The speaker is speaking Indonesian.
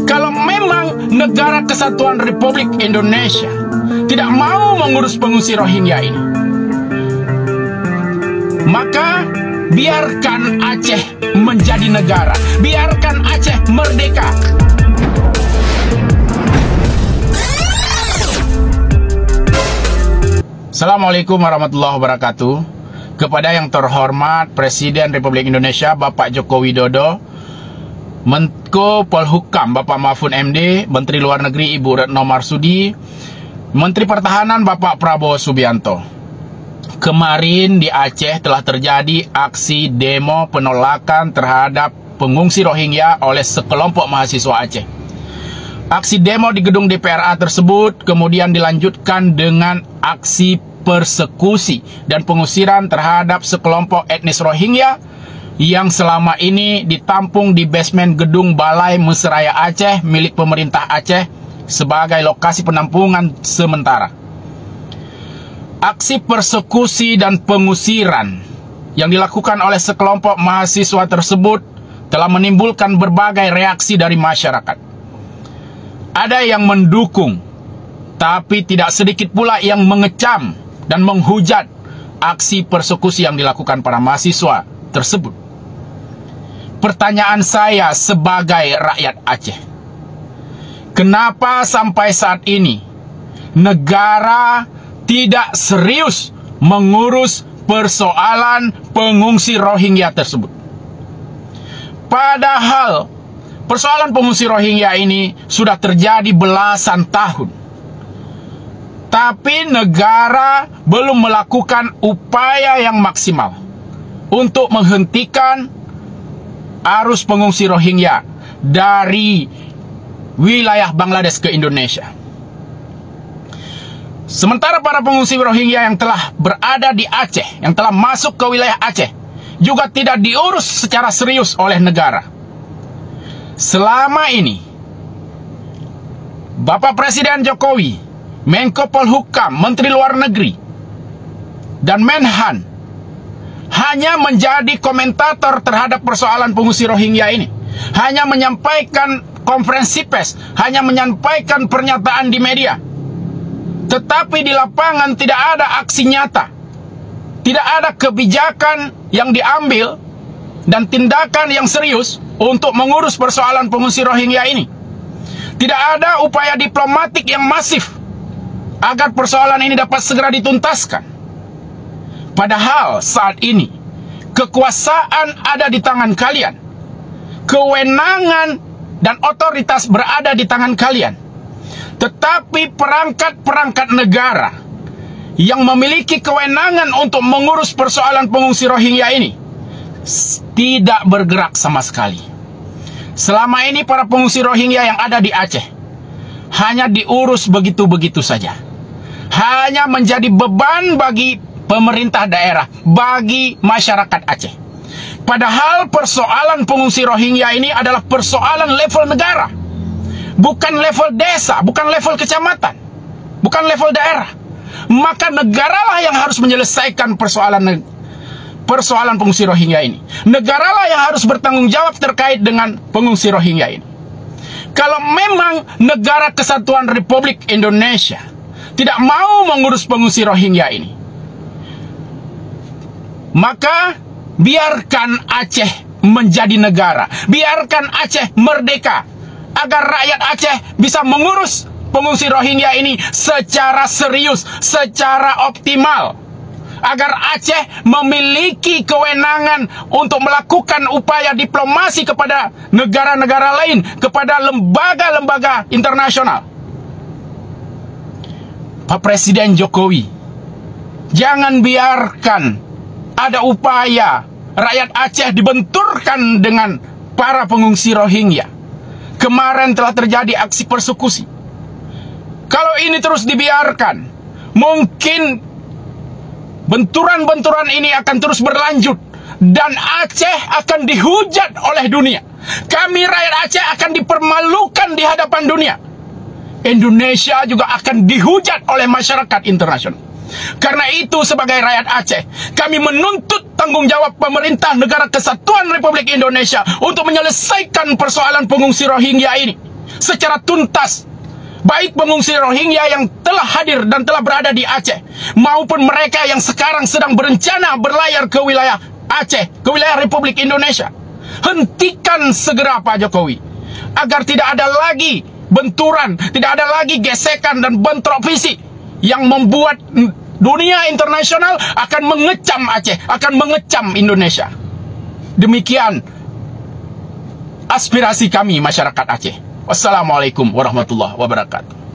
Kalau memang negara kesatuan Republik Indonesia tidak mau mengurus pengungsi Rohingya ini, maka biarkan Aceh menjadi negara, biarkan Aceh merdeka. Assalamualaikum warahmatullahi wabarakatuh. Kepada yang terhormat Presiden Republik Indonesia Bapak Joko Widodo, Menko Polhukam Bapak Mahfud MD, Menteri Luar Negeri Ibu Retno Marsudi, Menteri Pertahanan Bapak Prabowo Subianto. Kemarin di Aceh telah terjadi aksi demo penolakan terhadap pengungsi Rohingya oleh sekelompok mahasiswa Aceh. Aksi demo di gedung DPRA tersebut kemudian dilanjutkan dengan aksi persekusi dan pengusiran terhadap sekelompok etnis Rohingya yang selama ini ditampung di basement gedung Balai Mesraya Aceh milik pemerintah Aceh sebagai lokasi penampungan sementara. Aksi persekusi dan pengusiran yang dilakukan oleh sekelompok mahasiswa tersebut telah menimbulkan berbagai reaksi dari masyarakat. Ada yang mendukung, tapi tidak sedikit pula yang mengecam dan menghujat aksi persekusi yang dilakukan para mahasiswa tersebut. Pertanyaan saya sebagai rakyat Aceh, kenapa sampai saat ini negara tidak serius mengurus persoalan pengungsi Rohingya tersebut? Padahal persoalan pengungsi Rohingya ini sudah terjadi belasan tahun, tapi negara belum melakukan upaya yang maksimal untuk menghentikan arus pengungsi Rohingya dari wilayah Bangladesh ke Indonesia. Sementara para pengungsi Rohingya yang telah berada di Aceh, yang telah masuk ke wilayah Aceh, juga tidak diurus secara serius oleh negara. Selama ini, Bapak Presiden Jokowi, Menko Polhukam, Menteri Luar Negeri, dan Menhan hanya menjadi komentator terhadap persoalan pengungsi Rohingya ini. Hanya menyampaikan konferensi pers, hanya menyampaikan pernyataan di media. Tetapi di lapangan tidak ada aksi nyata. Tidak ada kebijakan yang diambil dan tindakan yang serius untuk mengurus persoalan pengungsi Rohingya ini. Tidak ada upaya diplomatik yang masif agar persoalan ini dapat segera dituntaskan. Padahal saat ini kekuasaan ada di tangan kalian, kewenangan dan otoritas berada di tangan kalian. Tetapi perangkat-perangkat negara yang memiliki kewenangan untuk mengurus persoalan pengungsi Rohingya ini tidak bergerak sama sekali. Selama ini para pengungsi Rohingya yang ada di Aceh hanya diurus begitu-begitu saja. Hanya menjadi beban bagi pemerintah daerah, bagi masyarakat Aceh. Padahal persoalan pengungsi Rohingya ini adalah persoalan level negara, bukan level desa, bukan level kecamatan, bukan level daerah. Maka negaralah yang harus menyelesaikan persoalan pengungsi Rohingya ini. Negaralah yang harus bertanggung jawab terkait dengan pengungsi Rohingya ini. Kalau memang negara kesatuan Republik Indonesia tidak mau mengurus pengungsi Rohingya ini, maka biarkan Aceh menjadi negara, biarkan Aceh merdeka, agar rakyat Aceh bisa mengurus pengungsi Rohingya ini secara serius, secara optimal, agar Aceh memiliki kewenangan untuk melakukan upaya diplomasi kepada negara-negara lain, kepada lembaga-lembaga internasional. Pak Presiden Jokowi, jangan biarkan ada upaya rakyat Aceh dibenturkan dengan para pengungsi Rohingya. Kemarin telah terjadi aksi persekusi. Kalau ini terus dibiarkan, mungkin benturan-benturan ini akan terus berlanjut dan Aceh akan dihujat oleh dunia. Kami rakyat Aceh akan dipermalukan di hadapan dunia. Indonesia juga akan dihujat oleh masyarakat internasional. Karena itu sebagai rakyat Aceh, kami menuntut tanggung jawab pemerintah negara kesatuan Republik Indonesia untuk menyelesaikan persoalan pengungsi Rohingya ini secara tuntas. Baik pengungsi Rohingya yang telah hadir dan telah berada di Aceh, maupun mereka yang sekarang sedang berencana berlayar ke wilayah Aceh, ke wilayah Republik Indonesia. Hentikan segera Pak Jokowi, agar tidak ada lagi benturan, tidak ada lagi gesekan dan bentrok fisik yang membuat dunia internasional akan mengecam Aceh, akan mengecam Indonesia. Demikian aspirasi kami masyarakat Aceh. Wassalamualaikum warahmatullahi wabarakatuh.